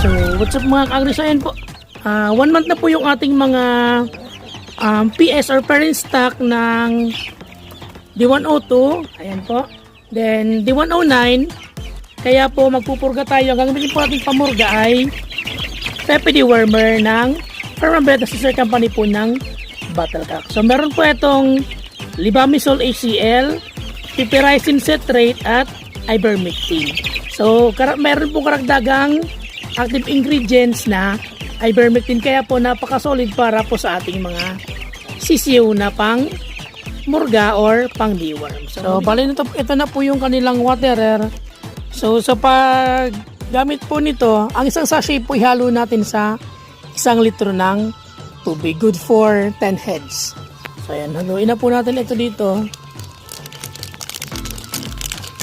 So, what's up mga ka-agri? So, ayan po. 1 month na po yung ating mga PS or parent stock ng D102. Ayan po. Then, D109. Kaya po, magpupurga tayo. Ang gagamitin po ating pamurga ay Pepe dewormer ng Fermabeta sister company po ng Battlecock. So, meron po itong Libamisol HCl, Piperizine citrate at ivermectin. So, meron po karagdagang active ingredients na ivermectin, kaya po napaka-solid para po sa ating mga sisiw na pang murga or pang deworm. So, bali nito, ito na po yung kanilang waterer. So, sa paggamit po nito, ang isang sachet po ihalo natin sa 1 litro ng tubig. Good for 10 heads. So, ayan, haluin na po natin ito dito.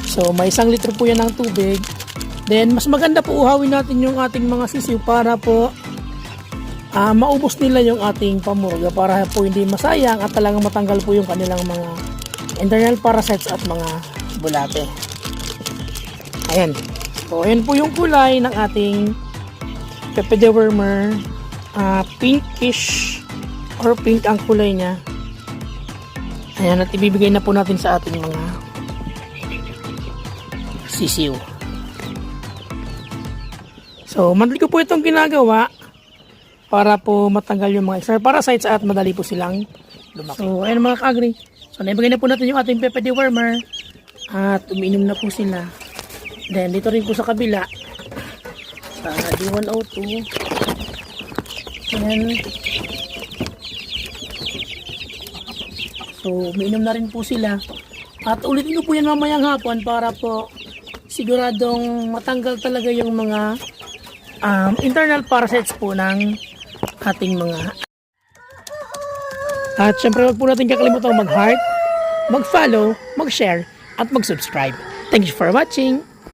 So, may 1 litro po yan ng tubig. Then, mas maganda po uhawin natin yung ating mga sisiw para po maubos nila yung ating pamurga, para po hindi masayang at talagang matanggal po yung kanilang mga internal parasites at mga bulate. Ayan. So, ayan po yung kulay ng ating Pepe dewormer. Pinkish or pink ang kulay niya. Ayan, at ibibigay na po natin sa ating mga sisiw. So, monthly ko po itong ginagawa para po matanggal yung mga external parasites at madali po silang lumaki. So, ayan mga ka-agri. So, naibigay na po natin yung ating Pepe dewormer at umiinom na po sila. Then, dito rin po sa kabila sa D102. Ayan. So, umiinom na rin po sila. At ulitin ko po yan mamayang hapon para po siguradong matanggal talaga yung mga internal parasites po ng ating mga. At syempre wag po natin kakalimutan mag-heart, mag-follow, mag-share at mag-subscribe. Thank you for watching.